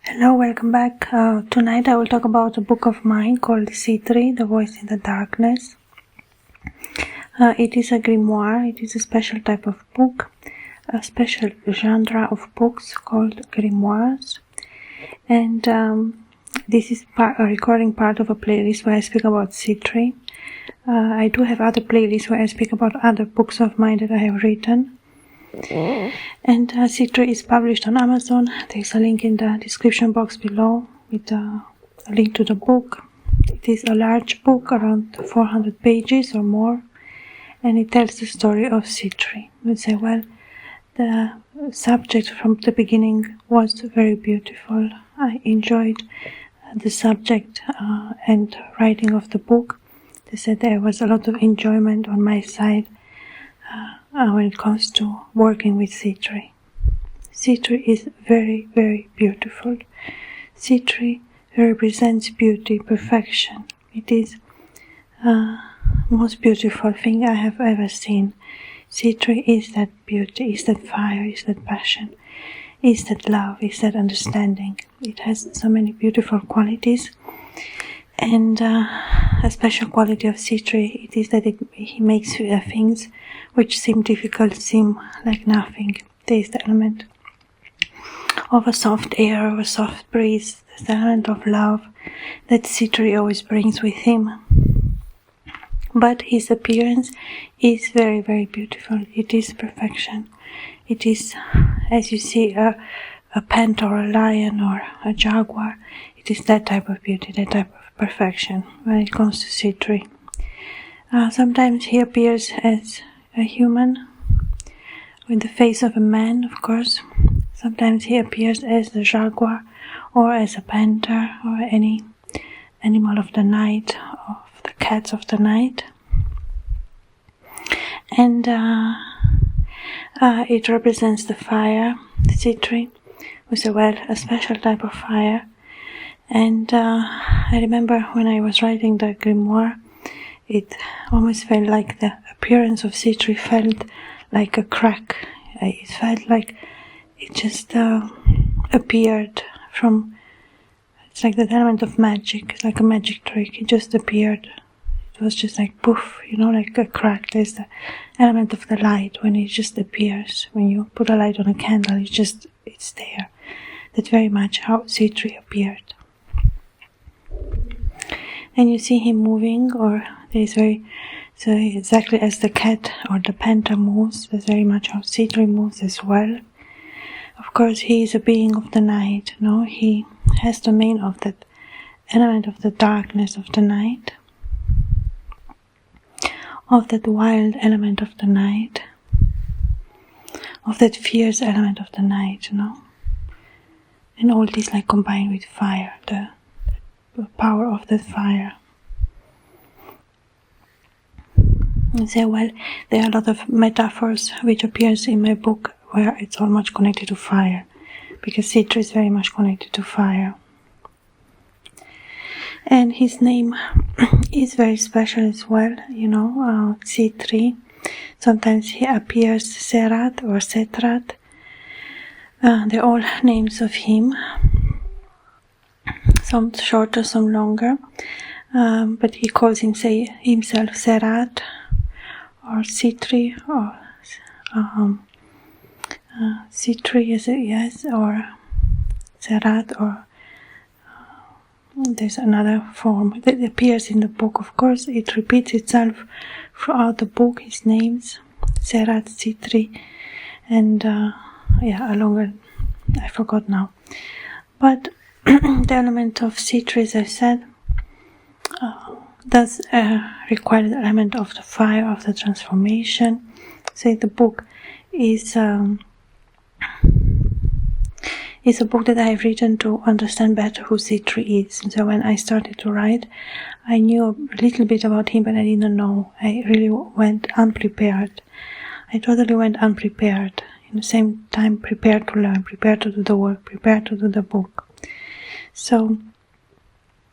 Hello, welcome back. Tonight I will talk about a book of mine called Sitri, The Voice in the Darkness. It is a grimoire. It is a special type of book, a special genre of books called grimoires. And this is a recording part of a playlist where I speak about Sitri. I do have other playlists where I speak about other books of mine that I have written. And Sitri is published on Amazon. There's a link in the description box below with a link to the book. It is a large book, around 400 pages or more, and it tells the story of Sitri. We say, well, the subject from the beginning was very beautiful. I enjoyed the subject and writing of the book. They said there was a lot of enjoyment on my side when it comes to working with Sitri. Sitri is very, very beautiful. Sitri represents beauty, perfection. It is the most beautiful thing I have ever seen. Sitri is that beauty, is that fire, is that passion, is that love, is that understanding. It has so many beautiful qualities. And a special quality of Sitri, it is that he makes things which seem difficult seem like nothing. There is the element of a soft air, of a soft breeze, the element of love that Sitri always brings with him. But his appearance is very, very beautiful. It is perfection. It is, as you see, a panther or a lion or a jaguar. It is that type of beauty, that type of perfection when it comes to Sitri. Sometimes he appears as a human with the face of a man, of course. Sometimes he appears as the jaguar or as a panther or any animal of the night, of the cats of the night. And it represents the fire, the Sitri, with a special type of fire. And I remember when I was writing the grimoire, it almost felt like the appearance of Sitri felt like a crack. It felt like it just appeared from, it's like the element of magic, it's like a magic trick. It just appeared. It was just like poof, like a crack. There's the element of the light when it just appears. When you put a light on a candle, it's there. That's very much how Sitri appeared. And you see him moving, or so exactly as the cat or the panther moves, that's very much how Sitri moves as well. Of course, he is a being of the night, he has the domain of that element of the darkness of the night, of that wild element of the night, of that fierce element of the night, and all this like combined with fire, the power of that fire. And say, well, there are a lot of metaphors which appears in my book where it's all much connected to fire, because Sitri is very much connected to fire. And his name is very special as well, Sitri. Sometimes he appears Serat or Setrat. They're all names of him. Some shorter, some longer, but he calls himself Serat or Sitri or Sitri, yes, or Serat, or there's another form that appears in the book. Of course, it repeats itself throughout the book. His names, Serat, Sitri, and a longer, I forgot now, but the element of Sitri, as I said, does require the element of the fire, of the transformation. So the book is a book that I have written to understand better who Sitri is. And so when I started to write, I knew a little bit about him, but I didn't know. I really went unprepared. I totally went unprepared. In the same time, prepared to learn, prepared to do the work, prepared to do the book. So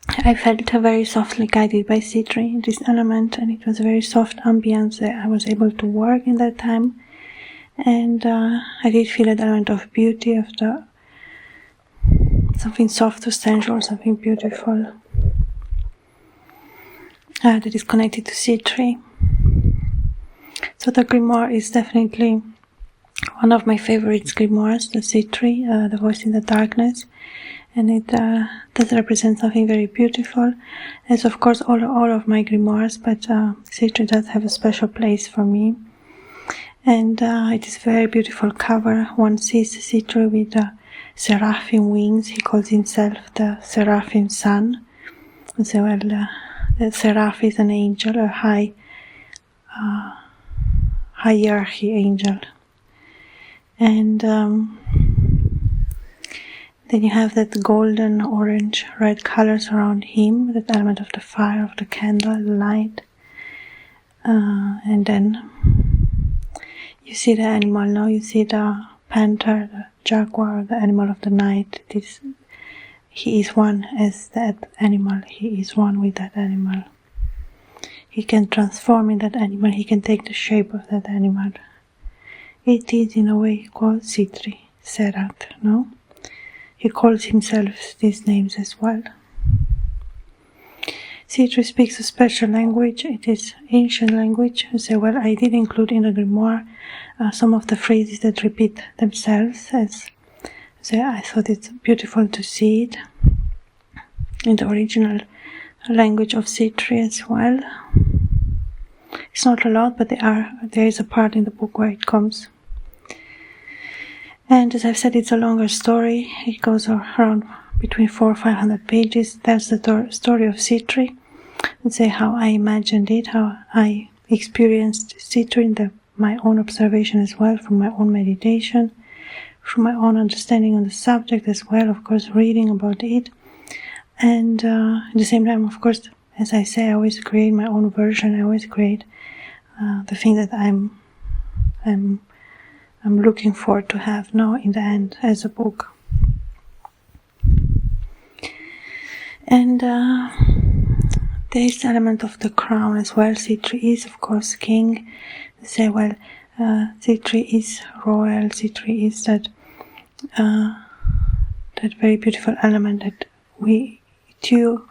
I felt very softly guided by Sitri, this element, and it was a very soft ambience that I was able to work in that time. And I did feel an element of beauty, of the something soft or sensual, something beautiful that is connected to Sitri. So the grimoire is definitely one of my favorite grimoires, the Sitri, the voice in the darkness, and it does represent something very beautiful, as of course all of my grimoires, but Sitri does have a special place for me. And it is a very beautiful cover. One sees Sitri with seraphim wings. He calls himself the seraphim son. And so, the seraph is an angel, a hierarchy angel. And then you have that golden, orange, red colors around him, that element of the fire, of the candle, the light. And then you see the animal now, you see the panther, the jaguar, the animal of the night. He is one as that animal, he is one with that animal. He can transform in that animal, he can take the shape of that animal. It is in a way called Sitri, Serat, no? He calls himself these names as well. Sitri speaks a special language. It is ancient language. So, well, I did include in the grimoire some of the phrases that repeat themselves. So I thought it's beautiful to see it in the original language of Sitri as well. It's not a lot, but there is a part in the book where it comes. And as I've said, it's a longer story. It goes around between 400 or 500 pages. That's the story of Sitri. And say how I imagined it, how I experienced Sitri in my own observation as well, from my own meditation, from my own understanding on the subject as well, of course, reading about it. And at the same time, of course, as I say, I always create my own version. I always create the thing that I'm looking forward to have now in the end as a book. And this element of the crown as well. Sitri is, of course, king. They say, well, Sitri is royal. Sitri is that very beautiful element that we too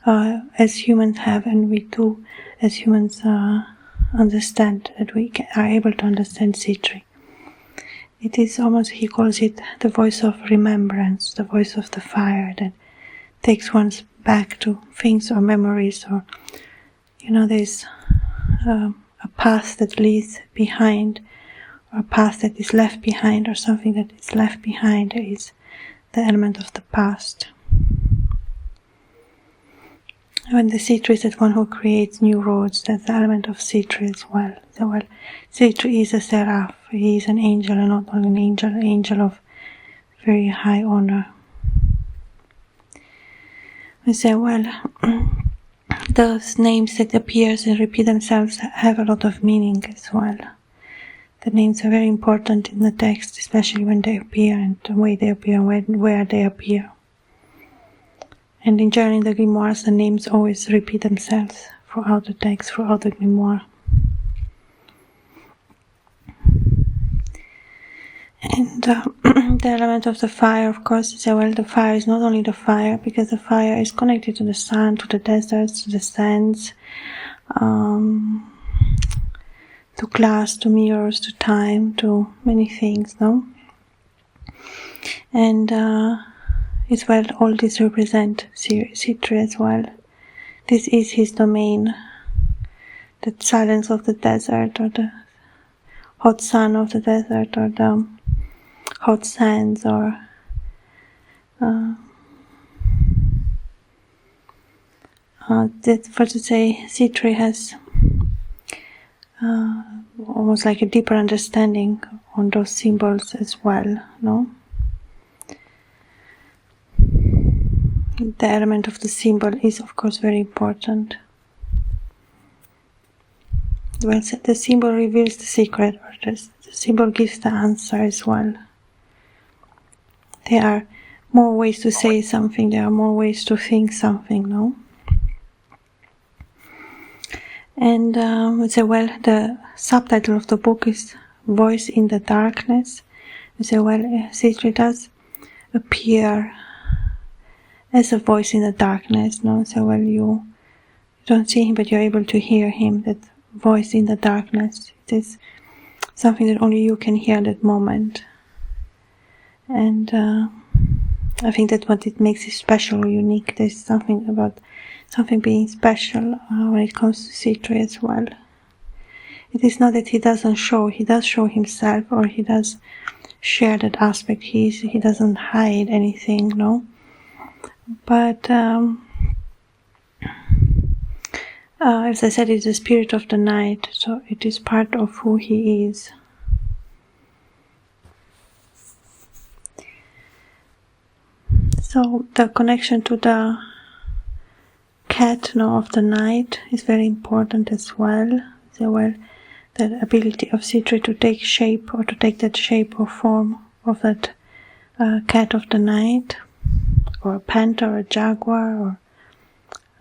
as humans have, and we too as humans understand, that we are able to understand Sitri. It is almost, he calls it the voice of remembrance, the voice of the fire that takes one back to things or memories, or, there's a path that leads behind, or a path that is left behind, or something that is left behind. There is the element of the past. When the Sitri is that one who creates new roads, that's the element of Sitri as well. So, well, Sitri is a seraph. He is an angel, and not only an angel of very high honor. We say, well, those names that appear and repeat themselves have a lot of meaning as well. The names are very important in the text, especially when they appear, and the way they appear, and where they appear. And in general, in the grimoires, the names always repeat themselves throughout the text, throughout the grimoire. And the element of the fire, of course, is, well, the fire is not only the fire, because the fire is connected to the sun, to the deserts, to the sands, to glass, to mirrors, to time, to many things, no? And it's well, all this represent Sitri as well. This is his domain, the silence of the desert, or the hot sun of the desert, or the hot sands, or for to say, Sitri has almost like a deeper understanding on those symbols as well, no? The element of the symbol is, of course, very important. Well, the symbol reveals the secret, or the symbol gives the answer as well. There are more ways to say something, there are more ways to think something, no? And we say, well, the subtitle of the book is Voice in the Darkness. We say, well, Sitri does appear as a voice in the darkness, no? So while you don't see him, but you're able to hear him, that voice in the darkness. It is something that only you can hear at that moment. And I think that's what it makes it special or unique. There's something about something being special when it comes to Sitri as well. It is not that he doesn't show, he does show himself, or he does share that aspect. He doesn't hide anything, no? But as I said, it's the spirit of the night, so it is part of who he is. So the connection to the cat, no, of the night is very important as well. So, well, the ability of Sitri to take shape, or to take that shape or form of that cat of the night, or a panther, or a jaguar, or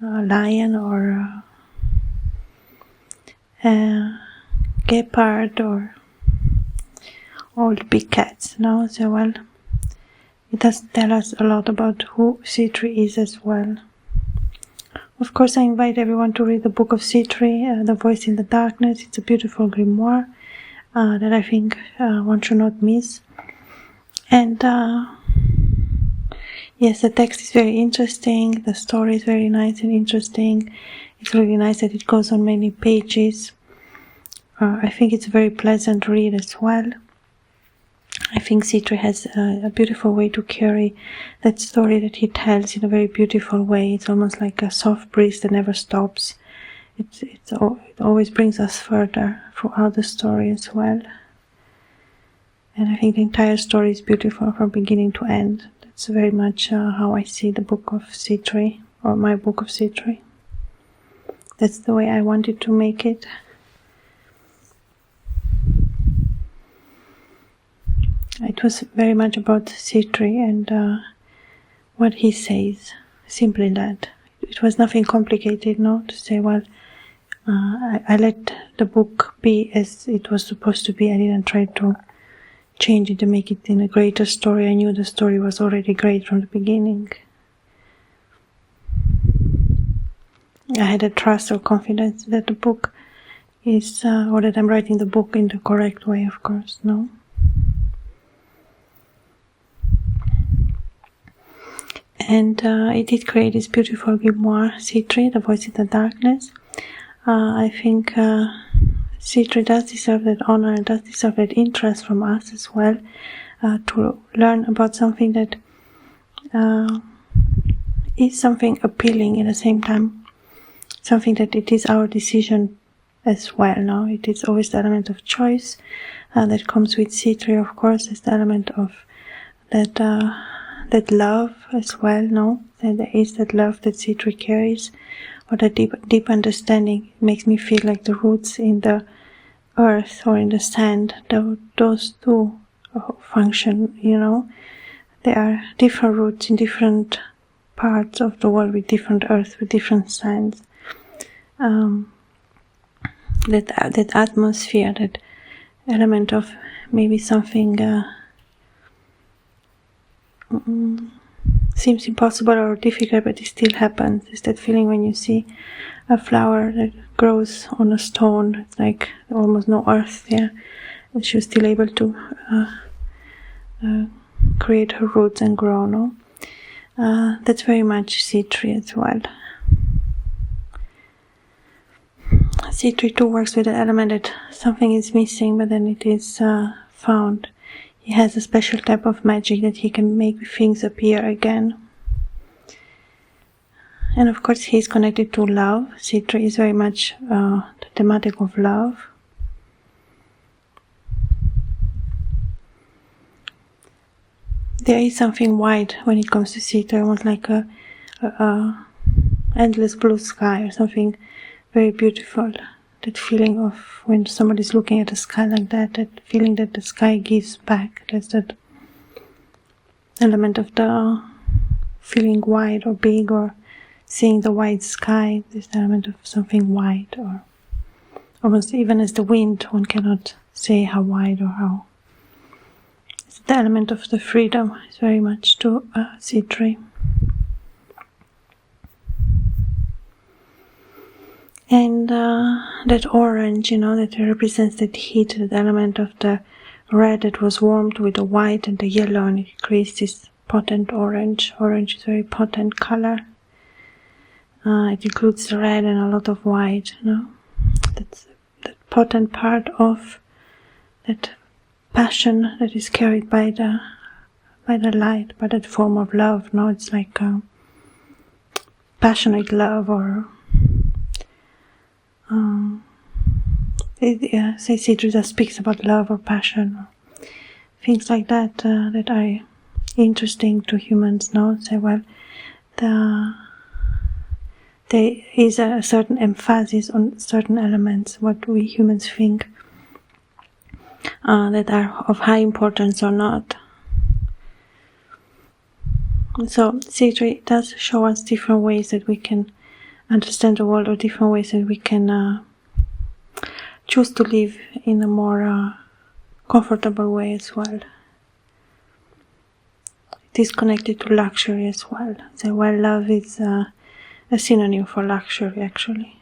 a lion, or a gepard, or all the big cats, no? So, well, it does tell us a lot about who Sitri is as well. Of course, I invite everyone to read the book of Sitri, The Voice in the Darkness. It's a beautiful grimoire that I think one should not miss. And yes, the text is very interesting. The story is very nice and interesting. It's really nice that it goes on many pages. I think it's a very pleasant read as well. I think Sitri has a beautiful way to carry that story that he tells in a very beautiful way. It's almost like a soft breeze that never stops. It always brings us further throughout the story as well. And I think the entire story is beautiful from beginning to end. That's very much how I see the book of Sitri, or my book of Sitri. That's the way I wanted to make it. It was very much about Sitri and what he says, simply that. It was nothing complicated, no, to say, well, I let the book be as it was supposed to be. I didn't try to change it to make it in a greater story. I knew the story was already great from the beginning. I had a trust or confidence that the book is, or that I'm writing the book in the correct way, of course, no? And it did create this beautiful grimoire, Sitri, The Voice in the Darkness. I think Sitri does deserve that honor, does deserve that interest from us as well, to learn about something that is something appealing at the same time, something that it is our decision as well, no? It is always the element of choice that comes with Sitri, of course, is the element of that love as well, no? And there is that love that Sitri carries, or that deep understanding. It makes me feel like the roots in the earth or in the sand, those two function, you know. There are different roots in different parts of the world, with different earth, with different sands. That atmosphere, that element of maybe something seems impossible or difficult, but it still happens. It's that feeling when you see a flower that grows on a stone. It's like almost no earth there, and she was still able to create her roots and grow, no? That's very much Sitri as well. Sitri too works with the element that something is missing, but then it is found. He has a special type of magic that he can make things appear again. And of course he is connected to love. Sitri is very much the thematic of love. There is something wide when it comes to Sitri, almost like a endless blue sky, or something very beautiful. That feeling of when somebody's looking at the sky like that, that feeling that the sky gives back. There's that element of the feeling wide or big, or seeing the wide sky. There's the element of something wide, or almost even as the wind, one cannot say how wide or how. It's the element of the freedom. It's very much to Sitri. And that orange, that represents that heat, that element of the red that was warmed with the white and the yellow, and it creates this potent orange. Orange is a very potent color. It includes red and a lot of white, That's that potent part of that passion that is carried by the light, by that form of love. It's like passionate love, or say Sitri just speaks about love or passion, or things like that that are interesting to humans. Say, well, there is a certain emphasis on certain elements, what we humans think that are of high importance or not. So Sitri does show us different ways that we can understand the world, or different ways that we can choose to live in a more comfortable way as well. It is connected to luxury as well. So while love is a synonym for luxury, actually.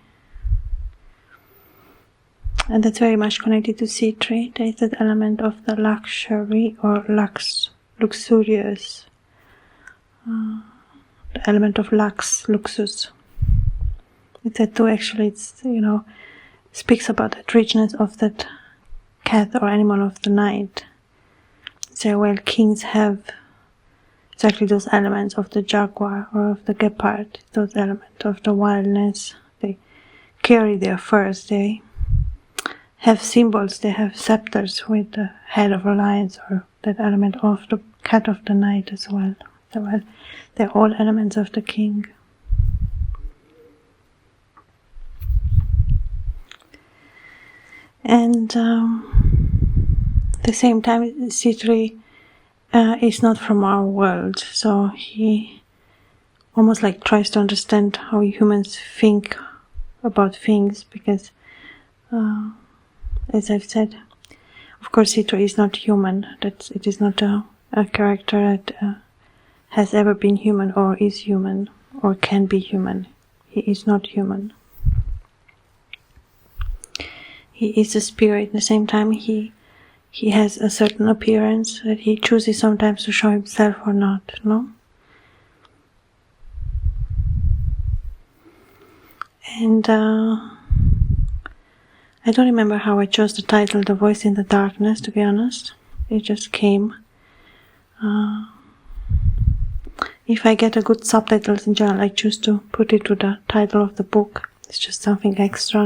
And that's very much connected to Sitri. There is that element of the luxury, or luxurious. The element of luxus. It's that too, actually. It's, speaks about the richness of that cat or animal of the night. So, well, kings have exactly those elements of the jaguar or of the gepard, those elements of the wildness. They carry their furs, they have symbols, they have scepters with the head of a lion, or that element of the cat of the night as well. So, well, they're all elements of the king. And at the same time, Sitri is not from our world, so he almost like tries to understand how humans think about things, because as I've said, of course Sitri is not human. It is not a character that has ever been human, or is human, or can be human. He is not human. He is a spirit. At the same time, he has a certain appearance that he chooses sometimes to show himself or not, And I don't remember how I chose the title, The Voice in the Darkness, to be honest. It just came. If I get a good subtitles in general, I choose to put it to the title of the book. It's just something extra,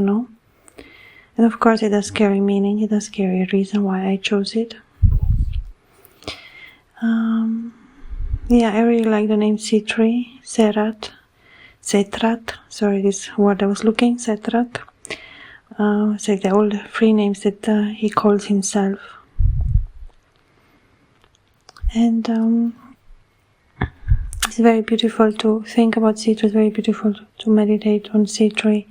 And of course it does carry meaning, it does carry a reason why I chose it. I really like the name Sitri, Setrat, sorry, this word I was looking, Setrat. It's like all the three names that he calls himself. And it's very beautiful to think about Sitri, it's very beautiful to meditate on Sitri.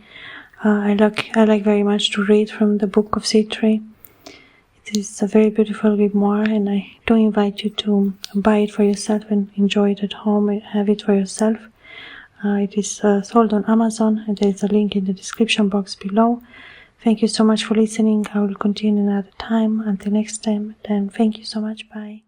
I like very much to read from the book of Sitri. It is a very beautiful grimoire, and I do invite you to buy it for yourself and enjoy it at home and have it for yourself. It is sold on Amazon, and there is a link in the description box below. Thank you so much for listening. I will continue another time. Until next time, then thank you so much. Bye.